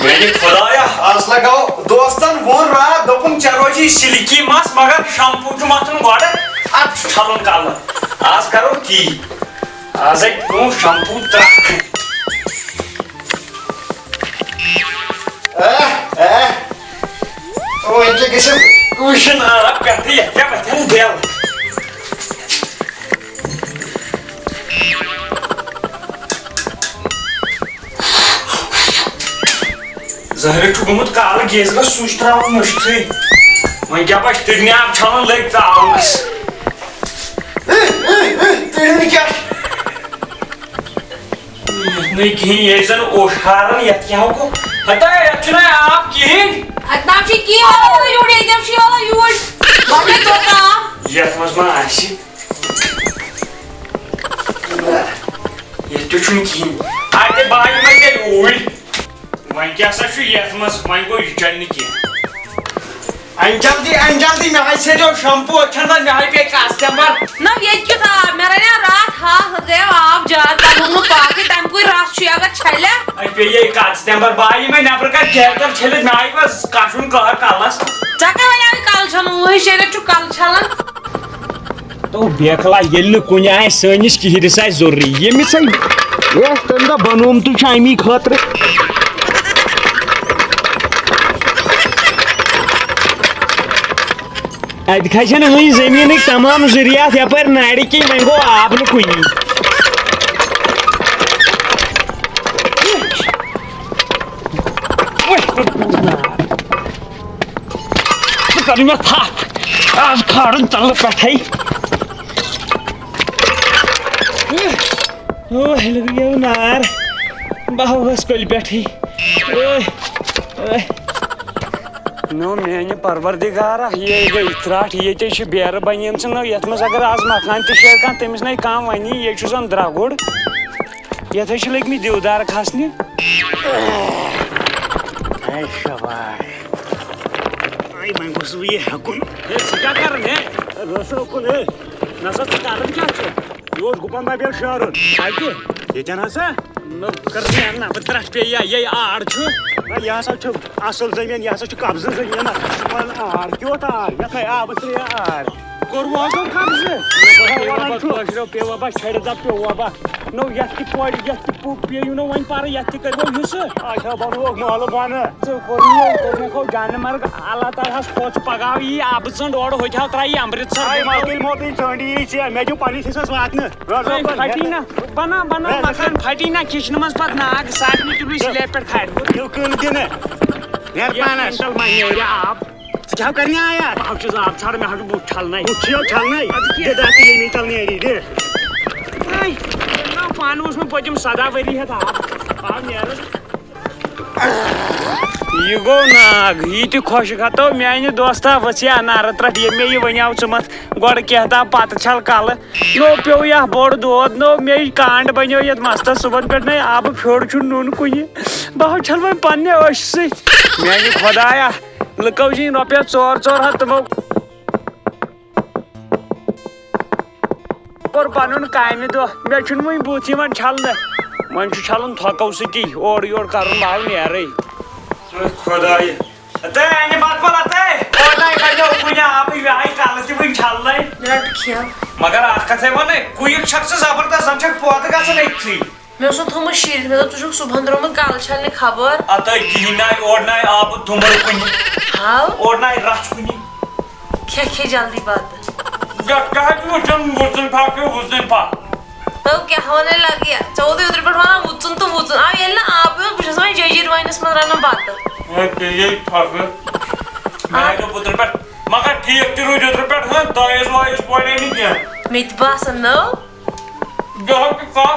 मैंने खुदाया आज लगाओ दोस्तन वो रात दोपन चलो जी सिल्की मस मगर शैम्पू जो मतन गोड़ अब छलन काल आज करो की आज एक नो शैम्पू तक ओ इनके किसी क्वेश्चन आप करते हैं क्या बताऊं bell Zahra çukumut kalı gezme suçtırılmıştı. Mən gəbaş dünyam çalın lek dağılmış. Tüyünü gel. Ne giyin yezen oşarın yetken oku. Hatta yetçine yap giyin. Hatta şey giyin ala yur edem şey ala yur. Bana toka. Yetmez mi aşı? Yetti çünkü giyin. Hadi bayıma gel oğul. Mən gəlsə şu yetmez, mən qoy yükəlini ki. Anjaldi, मैं ऐसे जो shampoo अच्छा ना नहीं पे custom पर ना ये क्यों था मेरा ना रात हाँ हृदय आप जाता हूँ पाके तम कोई रात शुया का छले आई पे ये कास्टम पर बाई में ना प्रकार जेकर छले नाई बस काशुन कलर कालास चक्कर में यार काल छलन वही शेर चुप काल छलन तो बेखला येल्ल कुन्या है सनिस की हिरसाय जरूरी ये मिसाई ये तंदा बनोम तु शामी खातिर अदखन वही जमीन तमाम जरियात यपर नाड़ की मैं गो आप कुन कर मे आज खाड़ तल पे नार बह बस कल पे नो मेन परवरदिगारा ये गई त्राट ये बेर बन ये अगर आज मकान तेर तमिस ना कम वनी ये जन द्रगुड़ ये लगम दिवदार खसने वह गोस ये हेकुन क्या कर नसा क्या योर गुपन दबे शारुन ये हसा कर त्रश पे ये आड़ यह हसा असल जमीन यह हसा कब्जा जमीन आड़ क्यों आड़ आब आड़ कोर्वाजो कब्जा पे वबा छड़ पे वबा नो ये पड़ ये पे नो वन पर ये करो अच्छा बनो माल बन खो जानमर्ग अल्लाह ताला खोच पगा यी आब चंड ओड हो त्राई अमृतसर मोदी चंडी मे जो पानी वात फटी ना बना मकान फटी ना किचन मज पत नाग साकनी तुल स्लैब पे खड़ आप क्या करने आया आप छाड़ में हट बुट छलना पान में पचम 7 वरी है यह गो नाग यह खुश खतो माने दोस्ता वसिया नार त्रट ये मे वनाव मत गोड़ कहता पत छल कल नो पे यह बोड़ दोद नो मे कांड बनो ये मस्त सुबह पे ना आब फ्योड़ नुन कुन बह छल वो पन्ने अश माने खुदाया लुको जी रुपये 4 हथ तमो और पन काम दो मे वो बुथ छलने वन छलन थको सी और योर कर बाव नीर खुदाय मगर कथ वन कुक जबरदस्त पोत ग मे थोम शीर मे तुझ सुबह द्रोमुत कल छलने खबर अत गिना ओर ना आब तुमर कुन ओर ना रच कुन खे जल्दी बात तो क्या होने लगी 14 उधर पर वाला वुचन तो वुचन आ ये ना आप कुछ समय जजीर वाइनस में रहना बात ये मैं तो पुत्र पर मगर ठीक तिरु जत्र पर हां दाइस वाइस पड़े नहीं क्या मित बास नो जो के का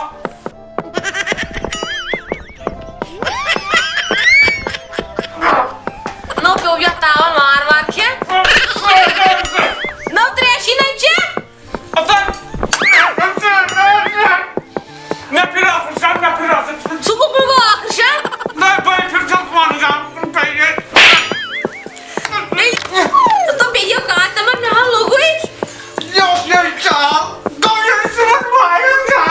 नो क्यों या तावा मार के नो त्रेशी नहीं चे मैं फिर आफिस सुबह को आखिर मैं भाई फिर चल मानूंगा पे तो भैया कहां तमन में लोग हुई यो चाल दो ये समझ मारेंगे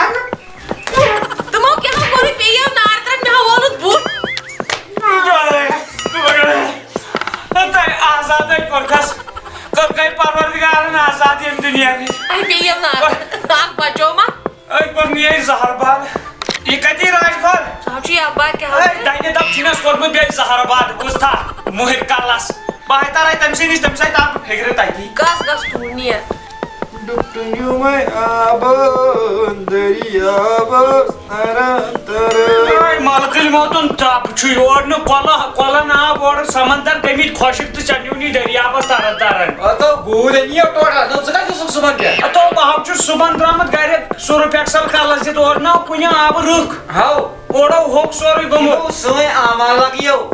nearly. Ay, biyam na. Abba, Joma. Ay, but me is Zaharabad. You can do Rajbad. Sachi, Abba, kya ho? Ay, Dine up Chinas for me, Zaharabad, Usta, Mohir Kalas. Bahitara, I'm saying, I'm saying, I'm figuring it. Gas, gas, turniya. Duktunyu mai abon dariyaba tarantar. Ay, Malakil Motun Tap, Chuyorno, Kola na, or Samantha, David Koshik to Chanuni, Dariaba Tarantaran. Atau gula ni autora, no sedang tu suman dia. Atau Bahachu Suban Dramat Garret, Soropaxal Kalas, or now Punya Aburuk. How? Or a hawk sorry, Gomo. Sungai amal lagi yo.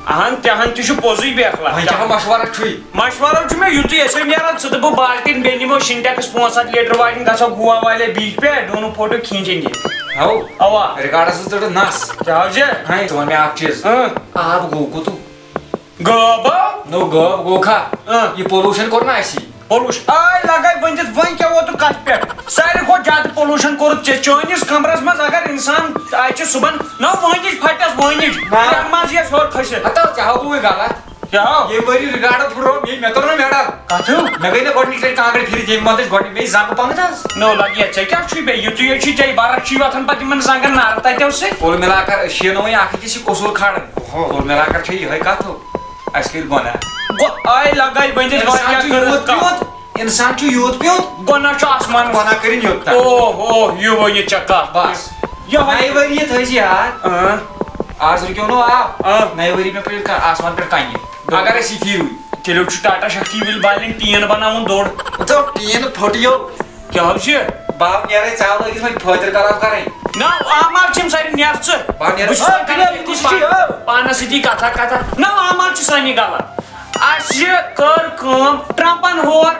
Ahan tishu pozi bekla. Macam masyarakat cuy. Mashwara में युद्ध ऐसे नहीं आ रहा तो वो बाल्टी में बेनी में शिंटा के स्पॉन्सर लीटर वाइडिंग का सब गुआ वाले बीच पे दोनों फोटो खींचेंगे How? आवा Regardless of the nas. क्या हो जाए Hai, tuan me actions. Ab go ko tu. गबा No go kha. ये pollution करना ऐसी. पोल्यूशन आई लगा बंदित वहीं क्या वो तो काट पे सारे को ज़्यादा पोल्यूशन करो चौनीस कमरस में अगर इंसान आज सुबह ना वहीं फटस वहीं रंगमाज ये शोर खसे Atau cahau gue galat. क्या हो ये बड़ी regard pro ये मैं तो ना मेरा. काचू Nagai na कोर्ट निकले कांगड़े फिर जेब में तो कोर्ट में जान को पाँच नो लगी अच्छा क्या चुई बे ये चीज़ बारह चीज़ वाथन पति मन सांगर नारता है उससे कुल मिलाकर शियों में आखिर किसी कोसूर खाड़ कुल मिलाकर चाहिए है का तो आजकल गोना आई लगा बंदित क्या कर इंसान चु यूथ पे गोना चो आसमान गोना करीन यूथ था ओह ये वो ये चक्का बस ये नई वरी ये था जी यार आज क्यों ना आप नई वरी में पहले आसमान पर काएंगे अगर ऐसी थी हुई चलो टाटा शक्ति विल बाइलें टीन बनाऊं दौड़ तो टीन फोटियो क्या हो जी बाप यारे चावल लगी इसमें फोटर कराव करें ना आमार चिम सारी न्यास बाप यारे पाना सिटी कथा ना आमार च सानी गाला आज ये कर कम ट्रम्पन होर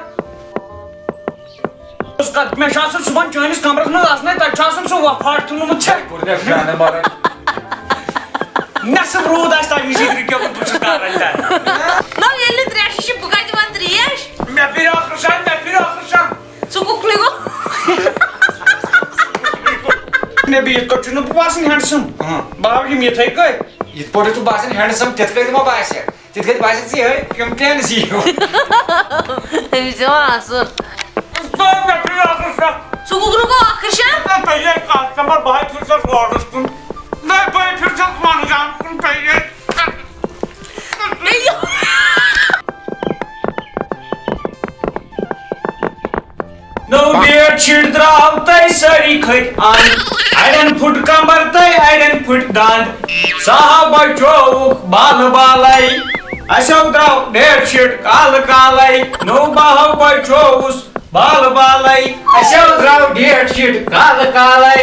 उसका मैं शासन सुबह चौनीस कमरस में आसने तक शासन सो वफाट तुम मुझे कुर्दे फ्याने मारे नस्ब रोड आज तक इसी तरीके को कुछ कर रहा है No, ele trash bukai di mantrias. मैं फिर आखिर Sukuk ligo. ने भी इसको चुनो पास नहीं हैंडसम बाप जी मैं थे कोई ये फोटो तो बासन हैंडसम तेरे को बास है तेरे को बास सी है कंप्लेन सी हो Bisa masuk. मैं फिर आखिर Sukuk ligo akhirnya. मैं पहले कस्टमर बाहर फिर से ऑर्डर सुन मैं भाई फिर से मान जाऊं तुम पहले Ayo. No dear children out there sorry quick on I didn't put kamar tai I didn't put gand sahaba chok bal balai asau draw dear shit kal kalai no bahaba chos bal balai asau draw dear shit kal kalai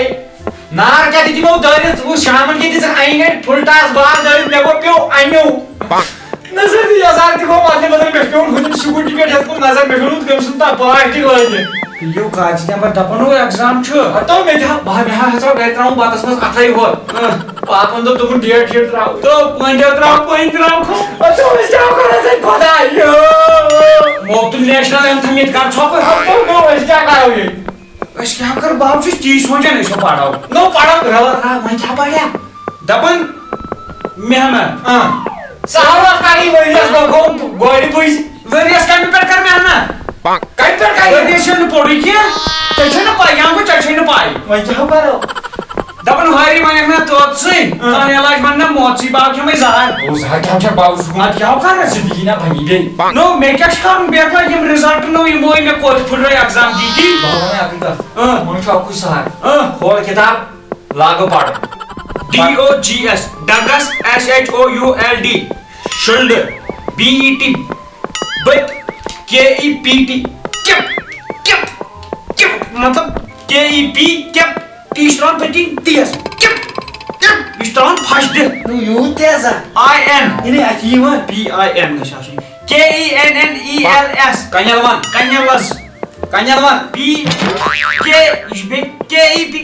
नार क्या दीदी वो दरित वो shaman की दिसर आएंगे full toss बाहर दरित देखो क्यों आइयो नजर दिया सार दिखो माथे बदल में क्यों खुद स्कूटी पे ठहर को नजर में खुद कम सुनता प्लास्टिक वाले यो काज ने पर दपनो एग्जाम छ तो मैं था बाहर में हां सब बैठ रहा हूं बात बस अथाई हो पापन तो तुम डेट शेट राव तो पॉइंट राव को तो इस जाओ कर से खुदा यो मोतु नेशनल एंथम ये कर छप तो नो इस क्या करोगे अस क्या कर बाप जी चीज हो जाने सो पाड़ाओ नो पढ़ा रहा मैं क्या पढ़ा दपन मेहमान हां साहब कारी वरियस को गोरी पुइस वेरियस काम पर कर मेहमान कई पर कई वेरिएशन पड़ी क्या चचन पाई यहां को चचन पाई मैं क्या करो दपन हरी माने ना तो से ताने इलाज बनना मोची बाप के में जार ओ सा क्या बाबू सुना क्या कर जिंदगी ना भंगी दे नो मैं क्या काम बेकला ये रिजल्ट नो ये मोई में कोई फुल एग्जाम दी थी बाबा ने आगे का मैं क्या कुछ सहार खोल किताब लागो पढ़ DOGS डगस SHOULD shoulder BET but KEPT cap मतलब KEP केप तीसरान पति तीस केप इस्तान फर्स्ट डे नु you Teja IN ini achiwa PIN का शासन KENNELS कन्यालस KEP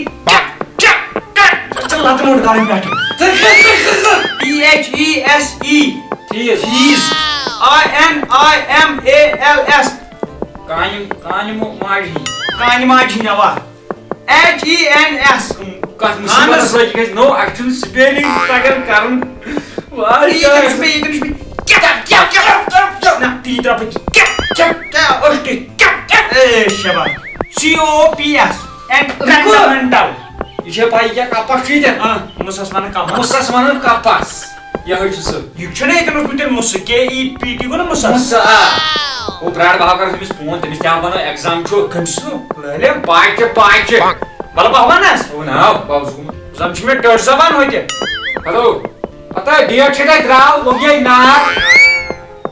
चल लाते मोड़ गाड़ी बैठे PHESE INIMALS कानी माजी नवा HENS कस मुसीबत लगी नो एक्चुअल स्पेलिंग तगन करन ये Na titra pe osti shaba COPS and fundamental. Ye pai ya kapas chi de. Musas mana kapas. Musas mana kapas. Ya hoy su. Yükçene ekonomik mus KEPT gona musas. Musa. O brad baha kar temis phone temis kya bana exam chu Kansu. le pai. Bala bahvanas. O na babu. Zamçme dört zaman hoyte. Hello. Ata dia chega draw logia na.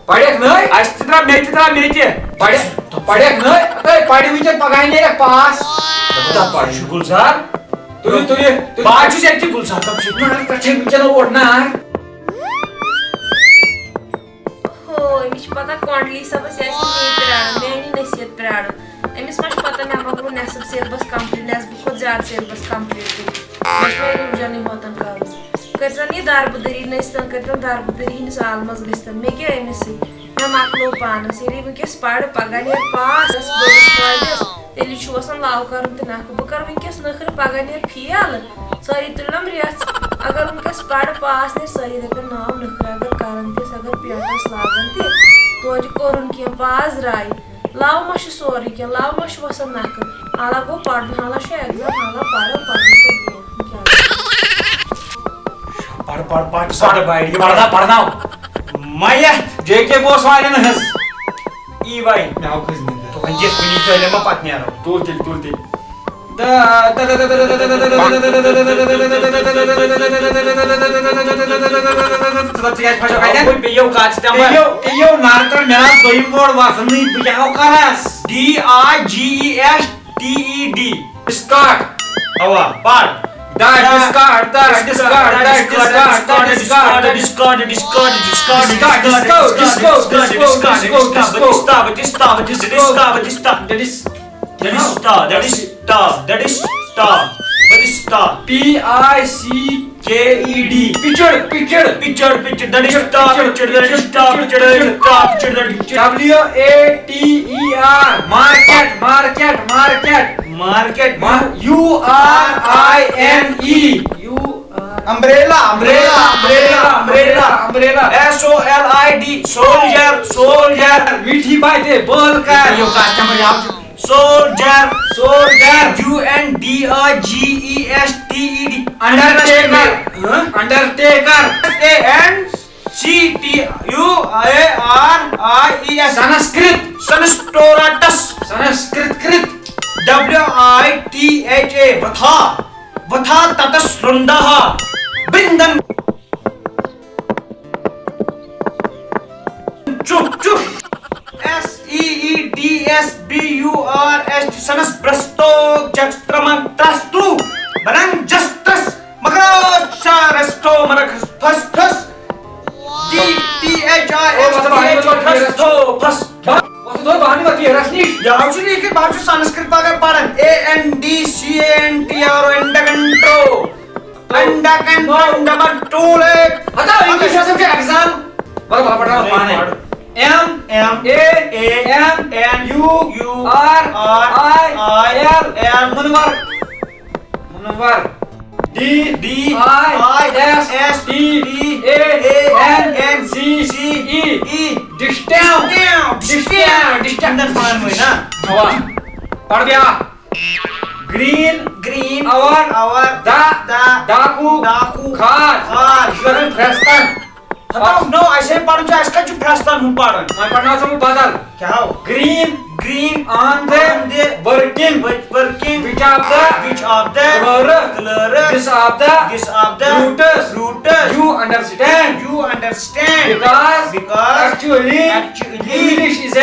Padek nai. Astitra mete. Padek nai. Ata padi wiche pagai ne pass. Şu Gulzar. Tu Baçı zekti Gulzar kapçı. na kache wiche no ordna. हो अमिस पता कॉन्डली सब से ऐसे नहीं पढ़ाना मैं नहीं नसीहत पढ़ाना अमिस मच पता मैं आपको नेसब सिलेबस कंप्लीट नेस बहुत ज्यादा सिलेबस कंप्लीट मैं रुझान नहीं होता करो करता नहीं दारबदरी नस्तन करता दारबदरी इन साल मज गस्तन मैं क्या अमिस मैं माकलो पान सेरी वंकस पढ़ पगाने पास अस बड़स कॉलेज तेली छुसन लाव करन त नाक बकर वंकस नखर पगाने फेल सारी तुलम रियास अगर उनका पढ़ पास ने सारी दे नाम नखर अगर करन ते अगर पेटस लागन ते तो कोरन के पास राय लाव मश सोरी के लाव मश वसन नाक आला गो पढ़ हाला शे एग्जाम हाला पढ़ Pard bayri. Pardna. Maya JK boss वाले न हस. EY. Now kız ne? तो हंजेस पिनी söyleme patniyaro. Turtil. Koy beyo kaçtı ama. Eyo narkar merak doyum var vasını bıçağı karas. DIGESTED. Discard. Hava par. Discard. PICKED. Picture. WATER. URINE. Umbrella. SOLID. Soldier. मीठी बातें बोल कर यो customer यहाँ Soldier. UNDERGESTED. Undertaker. SANSCRIT. Sanskrit WITHA. वथा ततस्रुंडः बिंदन चुप SEEDSBURS सनस्प्रस्तो जस्त्रमंत्रस्तु बरं जस्त्रस मकरक्षरस्तो मरखस्फस्फस DTHISTO फस तो बहाने बाकी है रश्मि याचुनी के बाजू संस्कृत बागर पारन ANDCANTRO अंडकंटोले हटा इंग्लिश में के एग्जाम बार पढ़ा पाने MANURIL मुनवर DISTANCE डिस्टेंस पालन हुई ना हवा पढ़ गया ग्रीन आवर डाकू खार इश्वरन फ्रेस्टन हटाओ नो ऐसे पढ़ो जो इसका जो फ्रेस्टन हूँ पढ़ो मैं पढ़ना सब बदल क्या हो green on the working which of the color this of the rooters you understand because actually English is a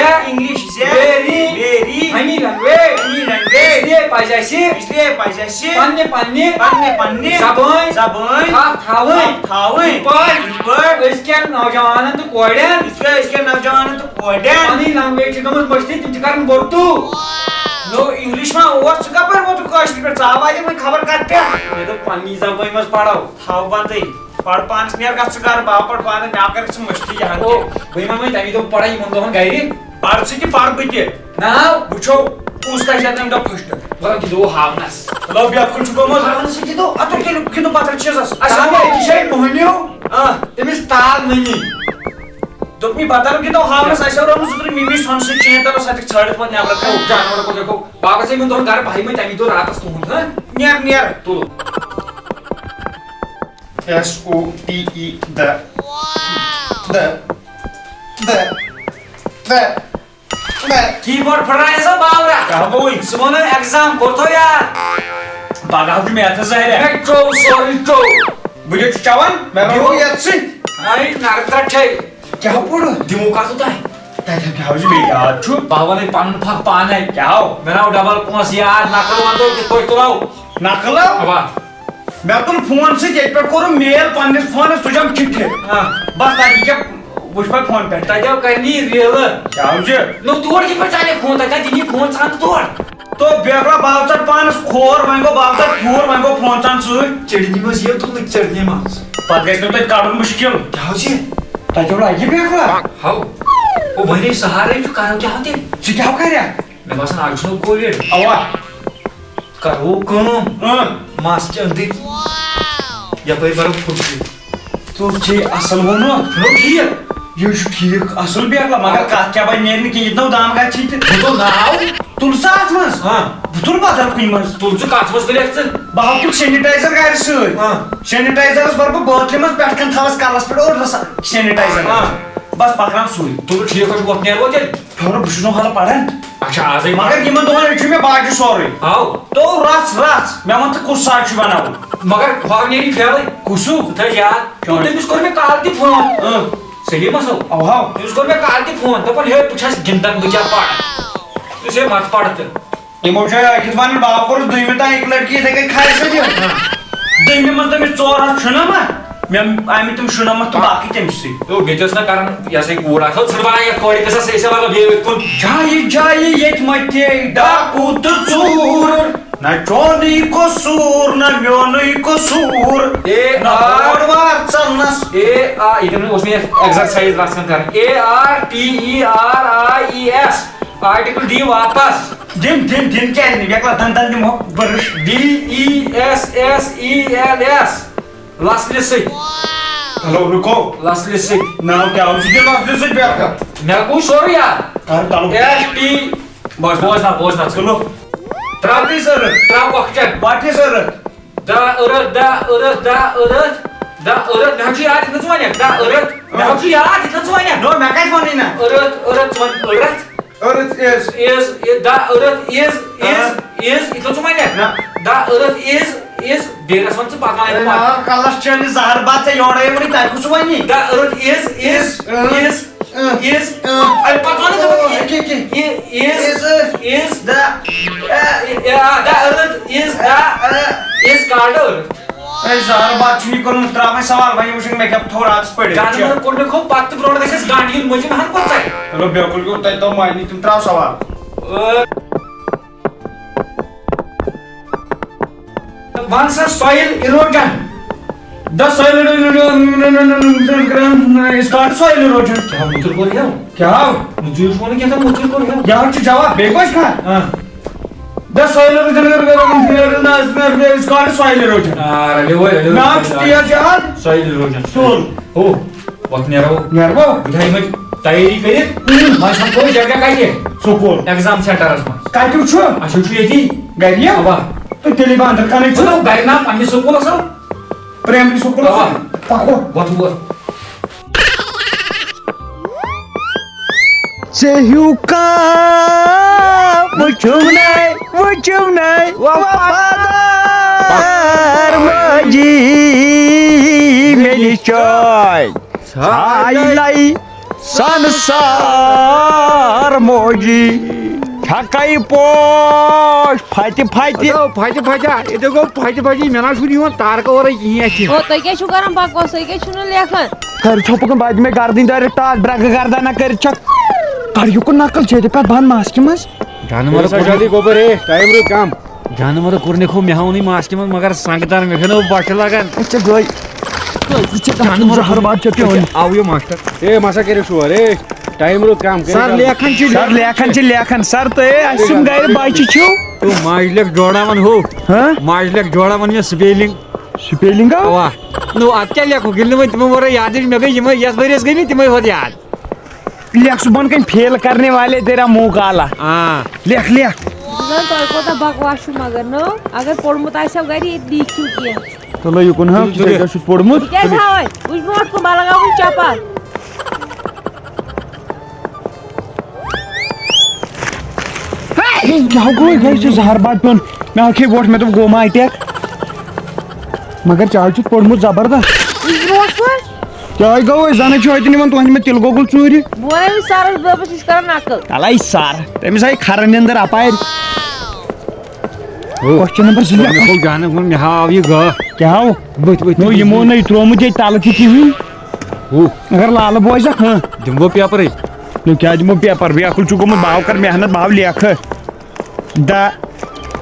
very funny language इसलिए पाइजासी पन्ने जबान थावे पर इसके नौजवान तो कोड़न funny language कमर मस्ती तुम कारण बोलतू नो इंग्लिश में ओवर सुका पर वो तो कॉस्ट पर चावाजे में खबर काटते ये तो पानी सब वही मत पढ़ाओ हाउ बातें पढ़ पांच नियर का सुकार बापर पाने में आकर से मस्ती यहाँ ओ भाई मैं तभी तो पढ़ाई मन तो हम गायरी पढ़ से की पढ़ बिके ना बुझो उसका शायद हम फर्स्ट बड़ा की दो हावनस लो भी आपको चुका मत हावनस की दो अतो के तो पात्र चीज़ असल में एक शय मोहनियो तेमिस ताल नहीं दोपनी बदल की तो हावस ऐसा और हम सुधर मिमी संस चें तर सत छड़ पर नेबर को जानवर को देखो बाबा से मैं तो घर भाई में तमी तो रात तो हूं हां नियर तो SOPE the कीबोर्ड पढ़ रहा है सब बावरा क्या बोई सुमन एग्जाम करतो यार बागाव में आता जाहिर है मेट्रो सॉरी तो बुझे चवन मैं रो याची आई नारत्रा छे क्या पड़ो दिमो का तो ताई ताई क्या हो जी यार छु बाबा ने पान फक पान है क्या हो मेरा डबल पोंस यार नकल वांदो कि कोई तो लाओ नकल अबा मैं तुम फोन से एक पे करो मेल पन्ने फोन तुझम चिट्ठी हां बस ताकि क्या बुझ पे फोन पे ताजा करनी रियल क्या हो जी नो तोड़ के पर चाले फोन ताजा दिनी फोन सांत तोड़ तो बेगरा बावचर पानस खोर वंगो बावचर खोर वंगो फोन चान सु चिड़नी में ये तो चढ़ने में पत गए तो काढून मुश्किल क्या हो जी ताजोड़ा ये बेगरा हाउ ओ भले सहारे जो करो क्या होते जी क्या कर रहा मैं बस आजो कोलेट अवा करो कम मास के अंदर या पे बार फुट तो जे असल वनो नो ठीक ये जो ठीक असल बेगरा मगर का क्या भाई नेन की इतना दाम का चीज तो नाउ तुलसा आत्मस हां तुल बाजार कुन मस तुल जो काच बस लेक्स बाहर कुछ सैनिटाइजर गायर सु हां सैनिटाइजर बस बरब बोतल में बैठ कर थावस कालस पे और सैनिटाइजर हां बस पकड़ाम सुई तुल ठीक है वो नेर वो चल थोड़ा बुशनो हाला पड़न अच्छा आज ही मगर यमन दोन एच में बाजू सॉरी आओ तो रास मैं मन कुछ साच बनाओ मगर भाग नहीं फेल कुसु तो यार तो तेमिस कर में काल दी फोन सही मसो अब हां तेमिस कर में काल दी फोन तो पण हे पुछस गिनतन बचा पाड तुसे मत पाडत इमोशन कितमान बाप को दुई में ता एक लड़की देखे खाए से दियो दुई में मतलब मैं चोरा छुना मा मैं आमी तुम शुना मा तो बाकी तेमसी तो गेजस ना कारण यासे गोडा तो छडवाना या कोडी कसा सेसे वाला बे कोण जाई येत मते डाकू तो चूर ना चोनी को सूर ना म्योनी को सूर ए ना ओडवार चलनस ए आ इधर उसमें एक्सरसाइज रासन कर ARTERIES आर्टिकल डी वापस दिन क्या नहीं बेकला दंदन दिम बरश DESSELS लास्टली से हेलो रुको लास्टली से नाम क्या हो जी लास्ट से बेका मैं को सॉरी यार कार तालु ST बोझ ना चलो ट्राफी सर ट्राप वक्चन बाटी सर दा नाची याद इतना चुवान्या दा नाची याद इतना चुवान्या नो मैं काय फोन ना और इज दा is इतना चुवान्या दा is बेरा सोच पागल ना कलश चली जहर बात है योड़े मरी ताई कुछ वही दा is अरे पता नहीं तो is द is कार्डर ए जहर बात छुई करून त्रावे सवाल भाई मुझे मैं क्या थोड़ा आज पड़े जानवर कोड में खूब बात ब्रोड कैसे गांडी मुझे में हर कोच है हेलो बिल्कुल को तय तो मायनी तुम त्राव सवाल once a soil erosion the soil start soil erosion क्या मुझे को रहे हो क्या मुझे उसको नहीं कहता मुझे को रहे हो यार ची जवाब बेगोश खा हां the soil erosion is called soil erosion अरे वो नाम दिया जान soil erosion सुन हो वक्त नहीं रहो यार वो विधाई में तैयारी करिए मैं सबको जगह काइए सुकोल एग्जाम सेंटर में काय तू छु अशोक येती गरिया अबा तो तेलीबान अंदर का नहीं छु चलो गाइड ना अन्य सुकोल असो प्राइमरी सुकोल पाको बहुत Sehuka Mucumnai Wapadar Maji Menicoy Sailai Sansar Moji Chakai Posh Fighty ये देखो फाइटी मेरा सुनी हो तार का और यही है ओ तै के छु करम पाको सै के छु न लेखन कर छोपकन बाद में गार्दिन दारे टाक ड्रग गर्दा ना कर चक करियो को नकल छेदे पे बान मास के मस जानवर जल्दी गोबर है टाइम रो काम जानवर करने को मेहाउनी मास के मगर संगतार में खनो बाट लगन अच्छा गई जानवर हर बात चते हो आओ यो मास्टर ए मासा करे छु अरे टाइम रो काम करे सर लेखन सर तो ए असुम गैर बाइची छु तो माजलक जोड़ावन हो हां माजलक जोड़ावन ये स्पेलिंग वाह नो आत्या लेखो गिल्ने में तुम मोरे याद में गई मैं यस बरेस गई नहीं तुम हो याद लिख सुबह कहीं फेल करने वाले तेरा मुंह काला लिख लिख कोता बकवास मगर नो अगर पोड़मुत आइसो गरी लिखू किया चलो ये कौन है जो पोड़मुत क्या है उस मोट को माला लगाऊं चापा क्या गो गई से जहर बात पेन मैं आखे वोट में तो गोमा अटैक मगर चाह छु पोड़मुत जबरदस्त उस मोट को क्या गो जाने छु इतनी मन तो में तिल गोगुल चूरी बोले भी सारा बस इस करना अकल अलाई सार तेमिस आई खरन अंदर अपायर क्वेश्चन नंबर 0 मैं को जाने को मैं हां ये गा क्या हो नो ये मो नहीं त्रो मुझे ताल की हुई अगर लाल बॉय जा हां दिम्बो पेपर है नो क्या जमो पेपर भी अकुल चुको में बाव कर मेहनत बाव लिख द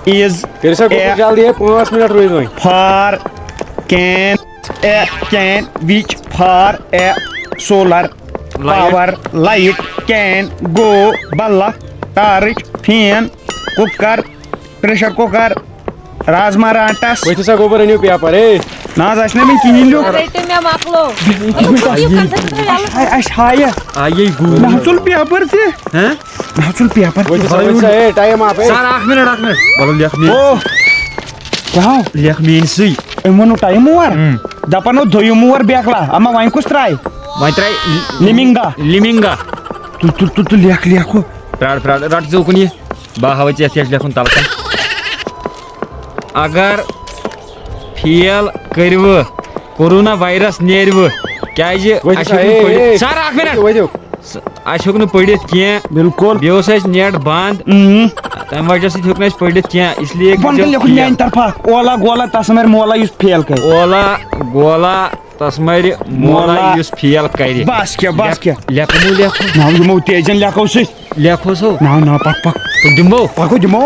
इज तेरे से को जल्दी है 5 मिनट रोई रोई for can which for a solar power light can go balla torch fan cooker pressure cooker razma rantas वही सा गोबर है न्यू पेपर है ना जासने में किनिन लो रेटे में माकलो अश हाया आये गु नाचुल पेपर से हैं नाचुल पेपर वही सा है टाइम आप है सर 8 मिनट बोलो लिख मी ओ क्या लिख मीन सी एमनो टाइम war dapano doyum war bekla ama wain kustrai मैं ट्राई लिमिंगा तू लिख को प्राड रट जो कुनी बाहावचे एथेस लेखुन तलका अगर फेल करव कोरोना वायरस नेरव क्या सर 8 मिनट अशोक न पढ़ित क्या बिल्कुल बेस नेट बंद तम वजह से हेक पढ़ित क्या इसलिए मेन तरफा ओला गोला तस्मर मोला युस फेल कर ओला गोला तस्मर मोला युस फेल कर बस क्या लेखमु ना यमो तेजन लेखो से लेखो सो ना पक दिम्बो पको जमो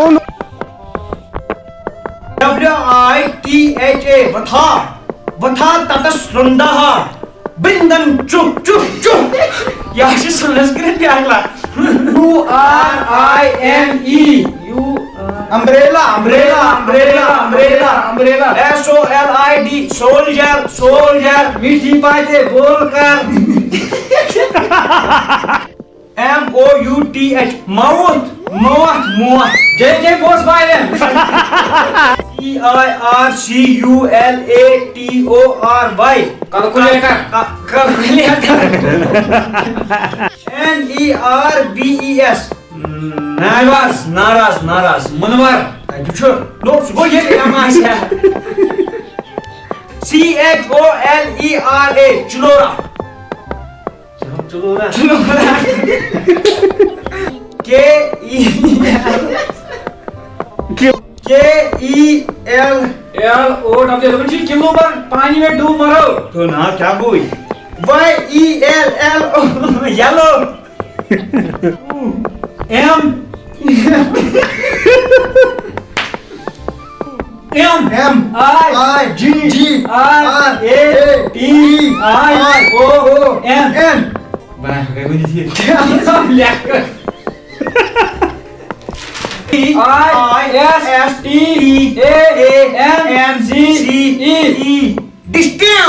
WITHA वथा ततस्रुंदः बिंदन चुप याशी सुनस करे प्यागला URINE umbrella SOLID soldier मीठी बातें बोलकर MOUTH mouth जय बोस भाई CIRCULATORY कैलकुलेटर NERBES नाराज मनवर लो सुबह ये क्या CHOLERA चलोरा KELLOW किलो पर पानी में डूब मरो तो ना क्या कोई YELLO येलो MIGRATION बना गए मुझे सब लेकर ISTANCE डिस्टिंग